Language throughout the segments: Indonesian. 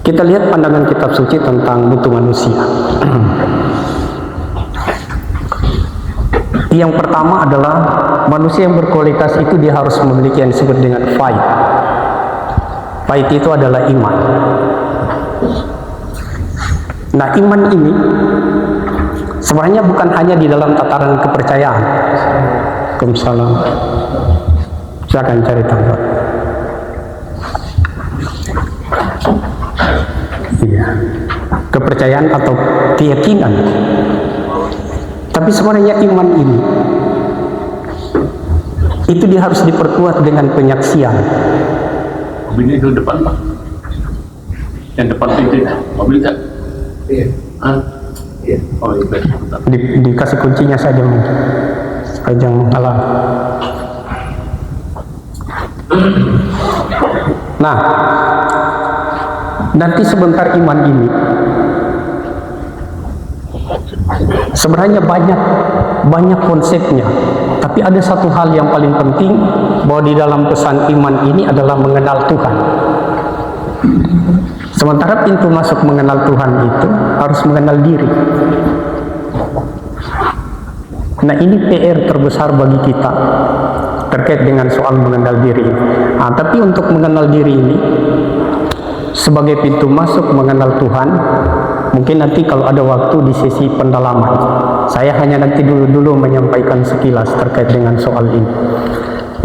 Kita lihat pandangan kitab suci tentang mutu manusia. Yang pertama adalah manusia yang berkualitas itu dia harus memiliki yang disebut dengan faith. Faith itu adalah iman. Nah, iman ini sebenarnya bukan hanya di dalam tataran kepercayaan. Waalaikumsalam. Silakan cari tempat. Iya. Kepercayaan atau keyakinan. Tapi sebenarnya iman ini itu dia harus diperkuat dengan penyaksian. Mobilnya itu depan, Pak. Yang depan pintu mobil tak? Iya. Iya. Oh iya. Dikasih kuncinya saja mungkin. Supaya jangan menghalang. Nah, nanti sebentar iman ini sebenarnya banyak konsepnya, tapi ada satu hal yang paling penting, bahwa di dalam pesan iman ini adalah mengenal Tuhan. Sementara pintu masuk mengenal Tuhan itu harus mengenal diri. Nah, ini PR terbesar bagi kita terkait dengan soal mengenal diri. Nah, tapi untuk mengenal diri ini sebagai pintu masuk mengenal Tuhan, mungkin nanti kalau ada waktu di sesi pendalaman, saya hanya nanti dulu menyampaikan sekilas terkait dengan soal ini.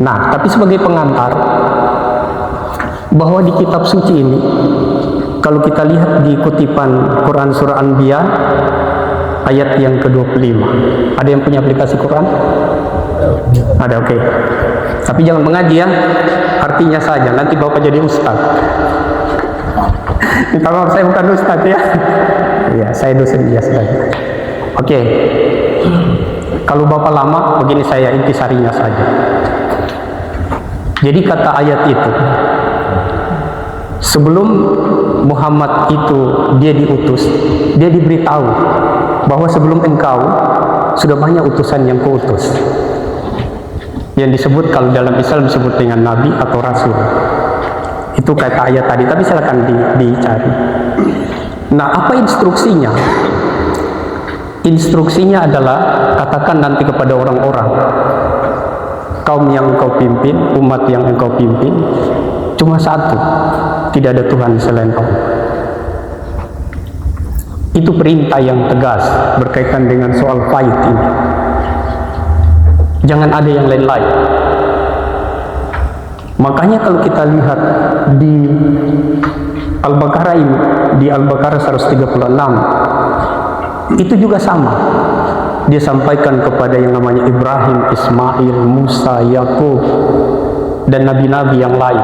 Nah, tapi sebagai pengantar, bahwa di kitab suci ini, kalau kita lihat di kutipan Quran Surah Anbiya ayat yang ke-25, ada yang punya aplikasi Quran? Ada, oke. Tapi jangan mengaji ya, artinya saja, nanti Bapak jadi ustaz. Minta maaf, saya bukan ustaz ya. Ya, saya dosen biasa saja. Oke. Kalau Bapak lama, begini saya intisarinya saja. Jadi kata ayat itu, sebelum Muhammad itu dia diutus, dia diberitahu bahwa sebelum engkau sudah banyak utusan yang kuutus. Yang disebut kalau dalam Islam disebut dengan nabi atau rasul. Itu kata ayat tadi, tapi silakan dicari. Nah, apa instruksinya? Instruksinya adalah katakan nanti kepada orang-orang, kaum yang engkau pimpin, umat yang engkau pimpin, cuma satu, tidak ada Tuhan selain Allah. Itu perintah yang tegas berkaitan dengan soal faith ini. Jangan ada yang lain-lain. Makanya kalau kita lihat di Al-Baqarah ini, di Al-Baqarah 136, itu juga sama. Dia sampaikan kepada yang namanya Ibrahim, Ismail, Musa, Yakub, dan nabi-nabi yang lain.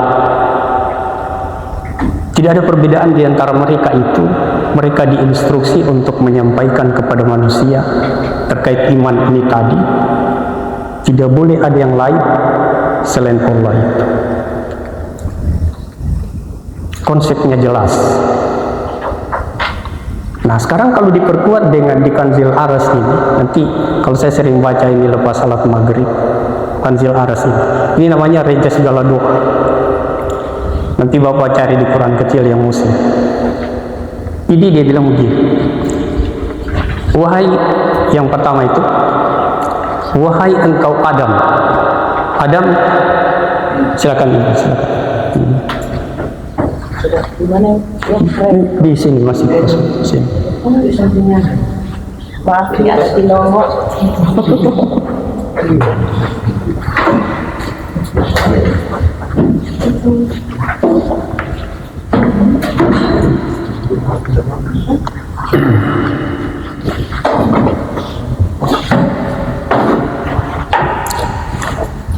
Tidak ada perbedaan di antara mereka itu. Mereka diinstruksi untuk menyampaikan kepada manusia terkait iman ini tadi. Tidak boleh ada yang lain selain Allah itu. Konsepnya jelas. Nah, sekarang kalau diperkuat dengan di Kanzil Aras ini, nanti kalau saya sering baca ini lepas salat maghrib, Kanzil Aras ini namanya Reja Segala Doa. Nanti Bapak cari di Quran kecil yang muslim. Ini dia bilang begini, wahai yang pertama itu, wahai engkau Adam. Adam, silakan. Di mana? Di sini masih kosong. Sini. Oh, di sampingnya. Maaf ya, di nomor.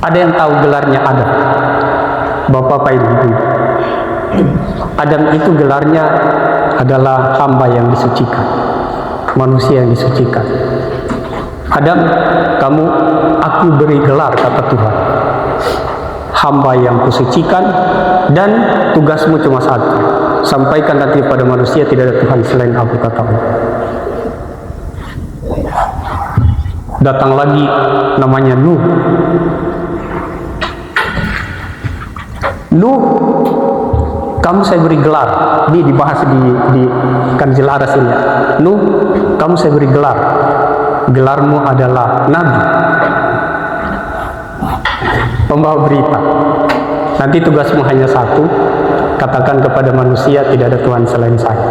Ada yang tahu gelarnya Adam? Bapak Ibu. Adam itu gelarnya adalah hamba yang disucikan, manusia yang disucikan. Adam, aku beri gelar, kata Tuhan, hamba yang kusucikan, dan tugasmu cuma satu, sampaikan nanti pada manusia tidak ada Tuhan selain aku, kata Allah. Datang lagi namanya Nuh. kamu saya beri gelar. Ini dibahas di Kanzil Aras ini. Nuh, kamu saya beri gelar. Gelarmu adalah nabi, pembawa berita. Nanti tugasmu hanya satu, katakan kepada manusia tidak ada Tuhan selain saya.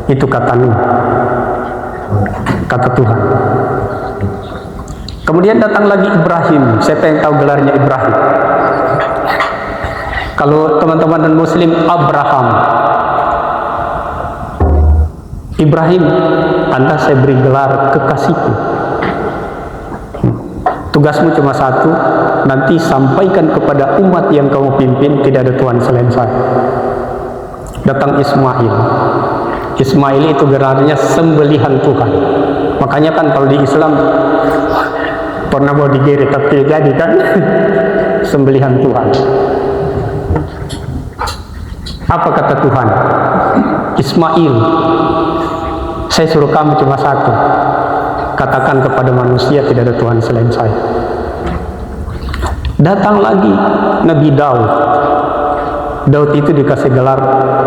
Itu kata Nuh, kata Tuhan. Kemudian datang lagi Ibrahim. Siapa yang tahu gelarnya Ibrahim? Kalau teman-teman dan muslim, Abraham. Ibrahim, Anda saya beri gelar kekasihku. Tugasmu cuma satu, nanti sampaikan kepada umat yang kamu pimpin tidak ada Tuhan selain saya. Datang Ismail. Ismail itu gelarnya sembelihan Tuhan. Makanya kan kalau di Islam pernah mau digeret tapi jadi kan sembelihan Tuhan. Apa kata Tuhan? Ismail, saya suruh kamu cuma satu, katakan kepada manusia tidak ada Tuhan selain saya. Datang lagi Nabi Daud. Daud itu dikasih gelar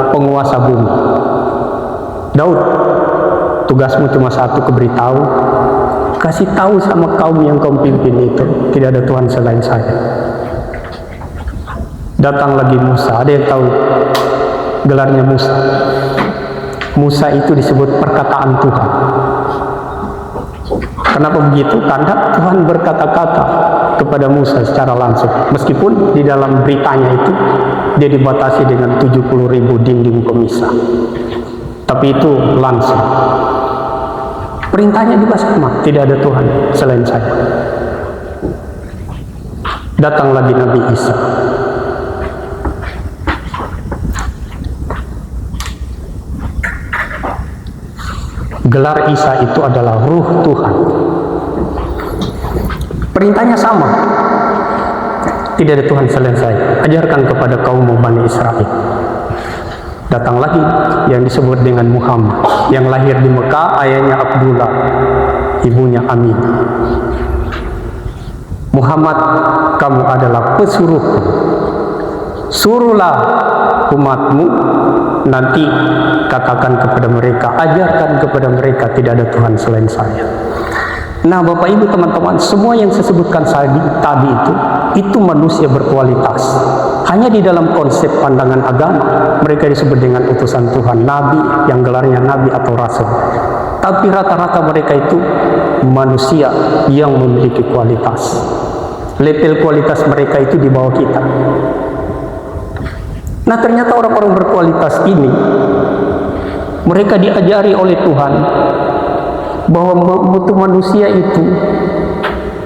penguasa bumi. Daud, tugasmu cuma satu, keberitahu, kasih tahu sama kaum yang kamu pimpin itu tidak ada Tuhan selain saya. Datang lagi Musa. Ada yang tahu gelarnya Musa? Musa itu disebut perkataan Tuhan. Kenapa begitu? Karena Tuhan berkata-kata kepada Musa secara langsung. Meskipun di dalam beritanya itu dia dibatasi dengan 70.000 dinding pemisah, tapi itu langsung. Perintahnya juga sama, tidak ada Tuhan selain saya. Datang lagi Nabi Isa. Gelar Isa itu adalah ruh Tuhan. Perintahnya sama, tidak ada Tuhan selain saya. Ajarkan kepada kaum Bani Israel. Datang lagi yang disebut dengan Muhammad, yang lahir di Mekah, ayahnya Abdullah, ibunya Aminah. Muhammad, kamu adalah pesuruhku. Suruhlah umatmu, nanti katakan kepada mereka, ajarkan kepada mereka tidak ada Tuhan selain saya. Nah, Bapak Ibu teman-teman, semua yang saya sebutkan tadi itu manusia berkualitas. Hanya di dalam konsep pandangan agama mereka disebut dengan utusan Tuhan, nabi, yang gelarnya nabi atau rasul. Tapi rata-rata mereka itu manusia yang memiliki kualitas. Level kualitas mereka itu di bawah kita. Nah, ternyata orang-orang berkualitas ini mereka diajari oleh Tuhan bahwa mutu manusia itu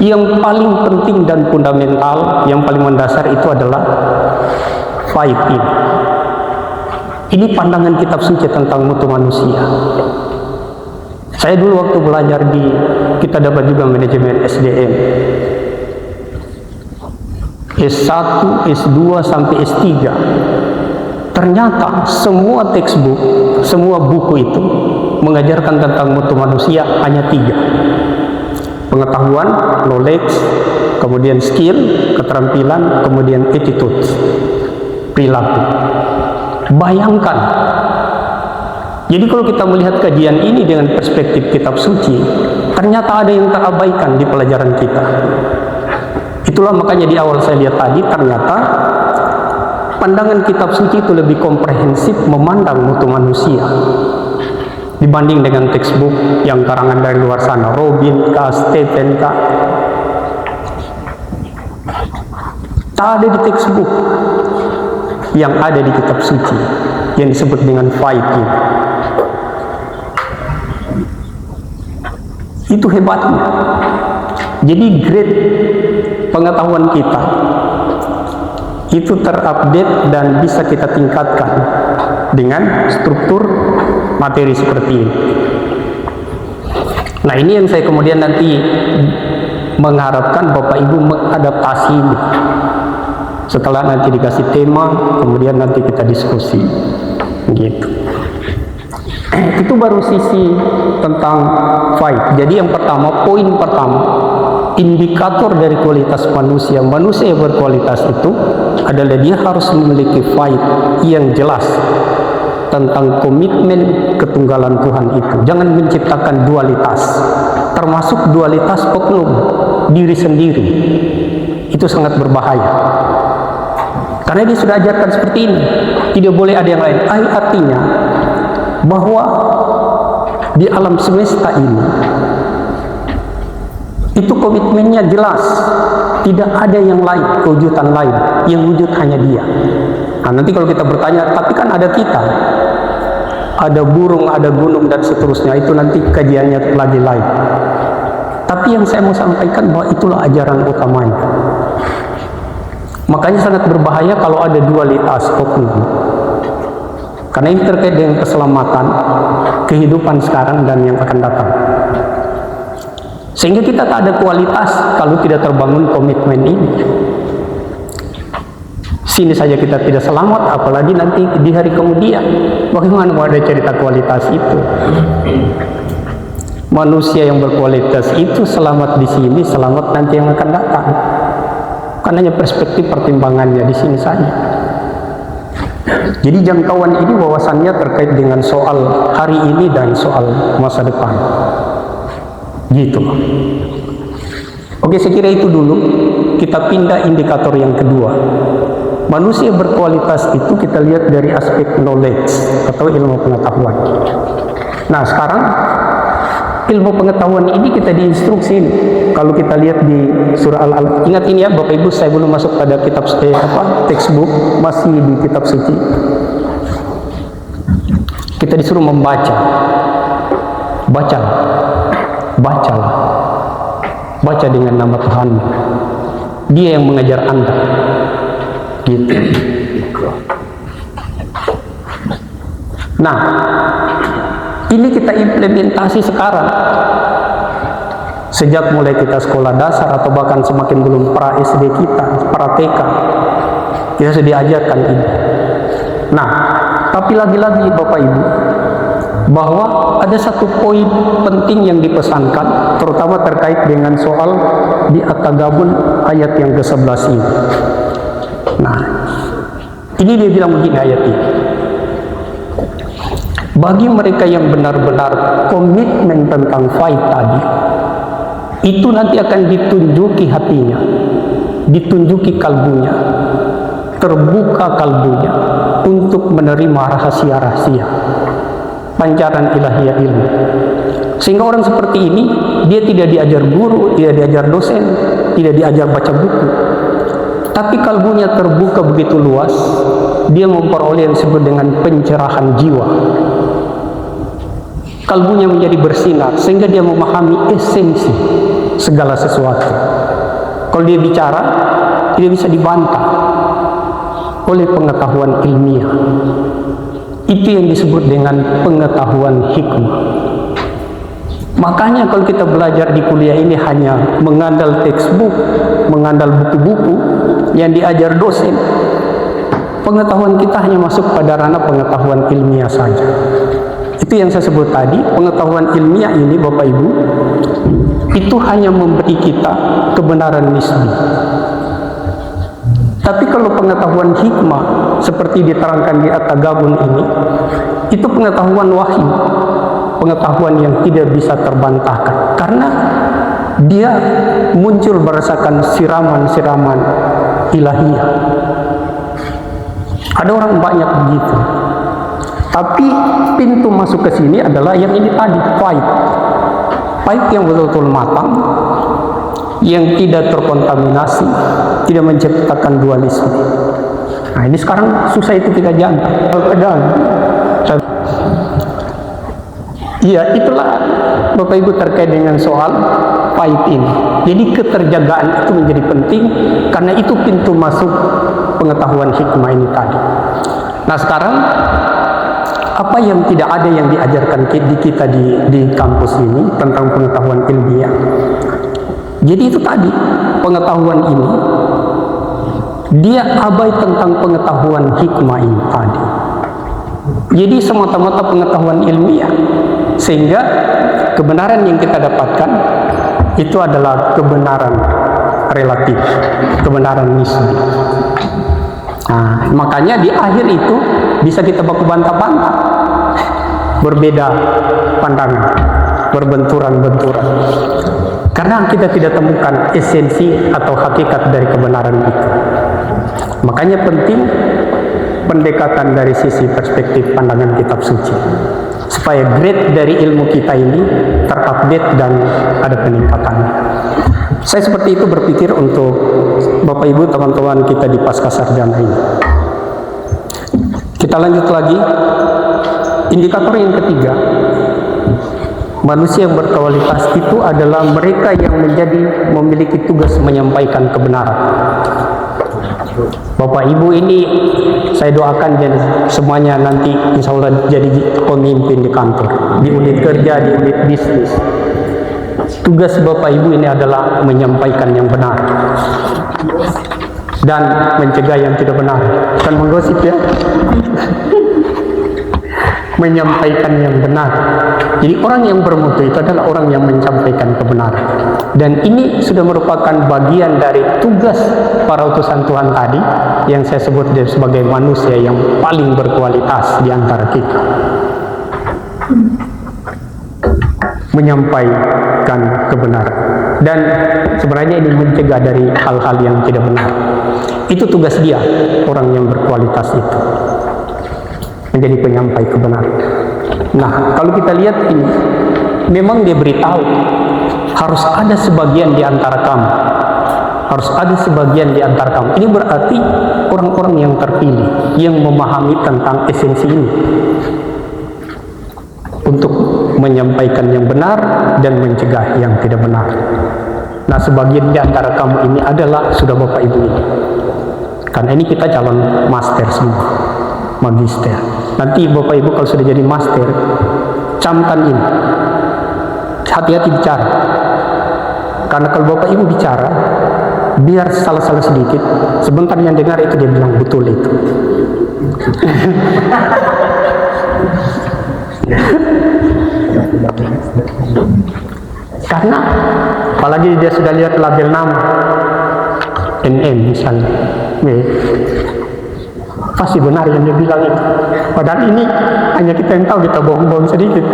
yang paling penting dan fundamental, yang paling mendasar itu adalah 5 ini. Ini pandangan kitab suci tentang mutu manusia. Saya dulu waktu belajar kita dapat juga manajemen SDM S1, S2 sampai S3. Ternyata semua textbook, semua buku itu mengajarkan tentang mutu manusia hanya 3. Pengetahuan, knowledge, kemudian skill, keterampilan, kemudian attitude, perilaku. Bayangkan. Jadi kalau kita melihat kajian ini dengan perspektif kitab suci, ternyata ada yang terabaikan di pelajaran kita. Itulah makanya di awal saya lihat tadi, ternyata pandangan kitab suci itu lebih komprehensif memandang mutu manusia dibanding dengan textbook yang karangan dari luar sana, Robin K, Stephen K. Tak ada di textbook, yang ada di kitab suci yang disebut dengan 5 ini. Itu hebatnya. Jadi grade pengetahuan kita itu terupdate dan bisa kita tingkatkan dengan struktur materi seperti ini. Nah, ini yang saya kemudian nanti mengharapkan Bapak Ibu mengadaptasi ini. Setelah nanti dikasih tema, kemudian nanti kita diskusi gitu. Itu baru sisi tentang 5. Jadi yang pertama, poin pertama, indikator dari kualitas manusia yang berkualitas itu adalah dia harus memiliki fight yang jelas tentang komitmen ketunggalan Tuhan itu. Jangan menciptakan dualitas, termasuk dualitas oknum diri sendiri. Itu sangat berbahaya, karena dia sudah ajarkan seperti ini, tidak boleh ada yang lain. Artinya bahwa di alam semesta ini itu komitmennya jelas, tidak ada yang lain, kewujudan lain, yang wujud hanya dia. Nah, nanti kalau kita bertanya, tapi kan ada kita, ada burung, ada gunung, dan seterusnya, itu nanti kajiannya lagi lain. Tapi yang saya mau sampaikan bahwa itulah ajaran utamanya. Makanya sangat berbahaya kalau ada dualitas oknum, karena ini terkait dengan keselamatan kehidupan sekarang dan yang akan datang. Sehingga kita tak ada kualitas kalau tidak terbangun komitmen ini. Sini saja kita tidak selamat, apalagi nanti di hari kemudian. Bagaimana mau ada cerita kualitas itu? Manusia yang berkualitas itu selamat di sini, selamat nanti yang akan datang. Kan hanya perspektif pertimbangannya di sini saja. Jadi jangkauan ini wawasannya terkait dengan soal hari ini dan soal masa depan. Gitu. Oke, saya kira itu dulu. Kita pindah indikator yang kedua. Manusia berkualitas itu kita lihat dari aspek knowledge atau ilmu pengetahuan. Nah, sekarang ilmu pengetahuan ini kita diinstruksi. Kalau kita lihat di surah Al-Alaq, ingat ini ya Bapak Ibu, saya belum masuk pada kitab textbook, masih di kitab suci. Kita disuruh membaca. Bacalah, baca dengan nama Tuhan. Dia yang mengajar Anda, gitu. Nah, ini kita implementasi sekarang, sejak mulai kita sekolah dasar atau bahkan semakin belum pra SD kita, pra TK, kita sudah diajarkan ini. Nah, tapi lagi-lagi Bapak Ibu, bahwa ada satu poin penting yang dipesankan, terutama terkait dengan soal di At-Taghabun ayat yang ke-11 ini. Nah, ini dia bilang begini ayat ini. Bagi mereka yang benar-benar komitmen tentang fight tadi, itu nanti akan ditunjuki hatinya, ditunjuki kalbunya, terbuka kalbunya untuk menerima rahasia-rahasia pancaran ilahiyah ilmu. Sehingga orang seperti ini, dia tidak diajar guru, tidak diajar dosen, tidak diajar baca buku, tapi kalbunya terbuka begitu luas, dia memperoleh yang disebut dengan pencerahan jiwa. Kalbunya menjadi bersinar, sehingga dia memahami esensi segala sesuatu. Kalau dia bicara, tidak bisa dibantah oleh pengetahuan ilmiah. Itu yang disebut dengan pengetahuan hikmah. Makanya kalau kita belajar di kuliah ini hanya mengandal textbook, mengandal buku-buku yang diajar dosen, pengetahuan kita hanya masuk pada ranah pengetahuan ilmiah saja. Itu yang saya sebut tadi, pengetahuan ilmiah ini Bapak Ibu, itu hanya memberi kita kebenaran nisbi. Tapi kalau pengetahuan hikmah seperti diterangkan di At-Taghabun ini, itu pengetahuan wahyu, pengetahuan yang tidak bisa terbantahkan, karena dia muncul berdasarkan siraman-siraman ilahiyah. Ada orang banyak begitu, tapi pintu masuk ke sini adalah yang ini tadi, fight yang betul-betul matang, yang tidak terkontaminasi, tidak menciptakan dualisme. Nah, ini sekarang susah itu kita jangka. Iya, itulah Bapak Ibu terkait dengan soal fight ini. Jadi keterjagaan itu menjadi penting, karena itu pintu masuk pengetahuan hikmah ini tadi. Nah, sekarang apa yang tidak ada yang diajarkan di kita di kampus ini tentang pengetahuan ilmiah? Jadi itu tadi, pengetahuan ini dia abai tentang pengetahuan hikmah ini tadi. Jadi semata-mata pengetahuan ilmiah, sehingga kebenaran yang kita dapatkan itu adalah kebenaran relatif, kebenaran nisbi. Nah, makanya di akhir itu bisa kita baku bantah-bantah, berbeda pandangan, berbenturan-benturan, karena kita tidak temukan esensi atau hakikat dari kebenaran itu. Makanya penting pendekatan dari sisi perspektif pandangan kitab suci, supaya grade dari ilmu kita ini terupdate dan ada peningkatannya. Saya seperti itu berpikir untuk Bapak Ibu teman-teman kita di Pasca Sarjana ini. Kita lanjut lagi, indikator yang ketiga, manusia yang berkualitas itu adalah mereka yang memiliki tugas menyampaikan kebenaran. Bapak Ibu ini saya doakan jadi semuanya nanti insya Allah jadi pemimpin di kantor, di unit kerja, di unit bisnis. Tugas Bapak Ibu ini adalah menyampaikan yang benar dan mencegah yang tidak benar. Bukan menggosip ya. Menyampaikan yang benar. Jadi orang yang bermutu itu adalah orang yang menyampaikan kebenaran. Dan ini sudah merupakan bagian dari tugas para utusan Tuhan tadi yang saya sebut sebagai manusia yang paling berkualitas di antara kita. Menyampaikan kebenaran. Dan sebenarnya ini mencegah dari hal-hal yang tidak benar. Itu tugas dia, orang yang berkualitas itu. Menjadi penyampai kebenaran. Nah, kalau kita lihat ini, memang dia beritahu harus ada sebagian di antara kamu, harus ada sebagian di antara kamu. Ini berarti orang-orang yang terpilih, yang memahami tentang esensi ini untuk menyampaikan yang benar dan mencegah yang tidak benar. Nah, sebagian di antara kamu ini adalah sudah Bapak Ibu ini. Karena ini kita calon master semua, magister. Nanti Bapak Ibu kalau sudah jadi master, camkan ini, hati-hati bicara. Karena kalau Bapak Ibu bicara, biar salah-salah sedikit, sebentar yang dengar itu dia bilang betul itu. Karena apalagi dia sudah lihat label nama NM misalnya, pasti benar yang dia bilang itu. Padahal ini hanya kita yang tahu, kita bohong-bohong sedikit.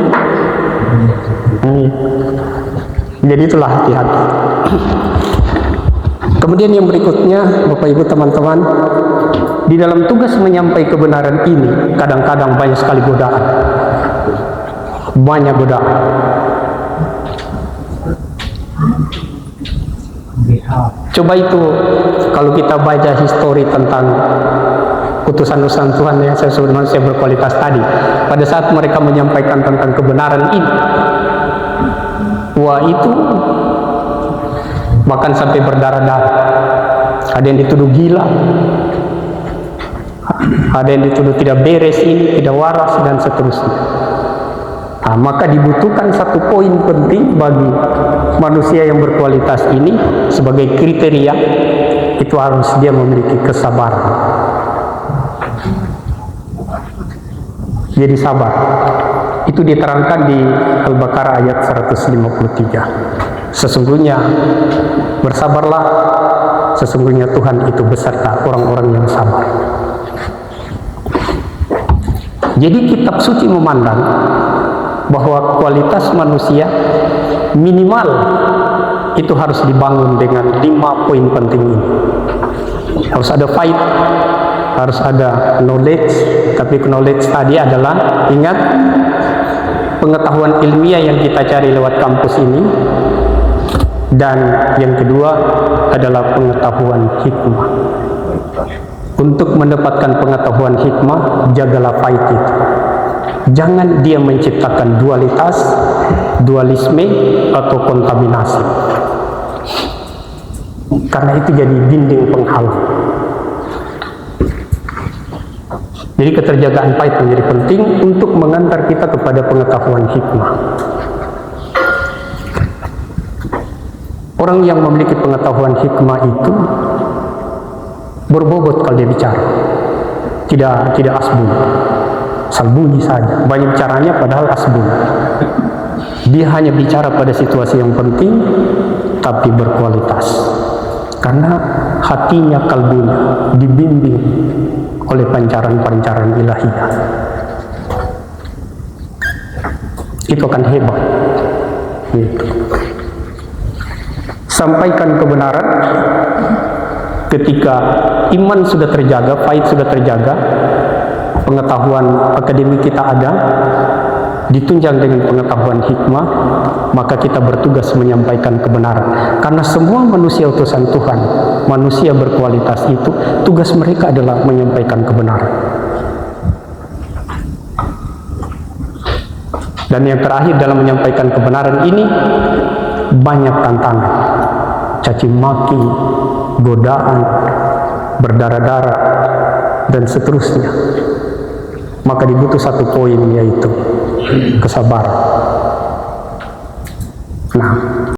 Jadi itulah hati-hati. Kemudian yang berikutnya, Bapak Ibu teman-teman, di dalam tugas menyampaikan kebenaran ini kadang-kadang banyak sekali godaan. Banyak godaan. Coba itu kalau kita baca histori tentang utusan-utusan Tuhan yang saya sebut manusia berkualitas tadi, pada saat mereka menyampaikan tentang kebenaran ini, wah itu bahkan sampai berdarah-darah. Ada yang dituduh gila, ada yang dituduh tidak beres ini, tidak waras, dan seterusnya. Nah, maka dibutuhkan satu poin penting bagi manusia yang berkualitas ini sebagai kriteria, itu harus dia memiliki kesabaran. Jadi sabar. Itu diterangkan di Al-Baqarah ayat 153. Sesungguhnya bersabarlah, sesungguhnya Tuhan itu beserta orang-orang yang sabar. Jadi kitab suci memandang bahwa kualitas manusia minimal itu harus dibangun dengan 5 poin penting ini. Harus ada fight, harus ada knowledge, tapi knowledge tadi adalah, ingat, pengetahuan ilmiah yang kita cari lewat kampus ini. Dan yang kedua adalah pengetahuan hikmah. Untuk mendapatkan pengetahuan hikmah, jagalah fight itu. Jangan dia menciptakan dualitas, dualisme, atau kontaminasi. Karena itu jadi dinding penghalang. Jadi keterjagaan fight menjadi penting untuk mengantar kita kepada pengetahuan hikmah. Orang yang memiliki pengetahuan hikmah itu berbobot kalau dia bicara, tidak asbun, asal bunyi saja. Banyak caranya padahal asbun. Dia hanya bicara pada situasi yang penting, tapi berkualitas. Karena hatinya, kalbunya dibimbing oleh pancaran-pancaran ilahiyah. Itu akan hebat. Gitu. Sampaikan kebenaran ketika iman sudah terjaga, faid sudah terjaga, pengetahuan akademik kita ada, ditunjang dengan pengetahuan hikmah, maka kita bertugas menyampaikan kebenaran. Karena semua manusia utusan Tuhan, manusia berkualitas itu, tugas mereka adalah menyampaikan kebenaran. Dan yang terakhir dalam menyampaikan kebenaran ini, banyak tantangan, caci maki, godaan, berdarah-darah, dan seterusnya. Maka dibutuh satu poin, yaitu kesabaran. Nah,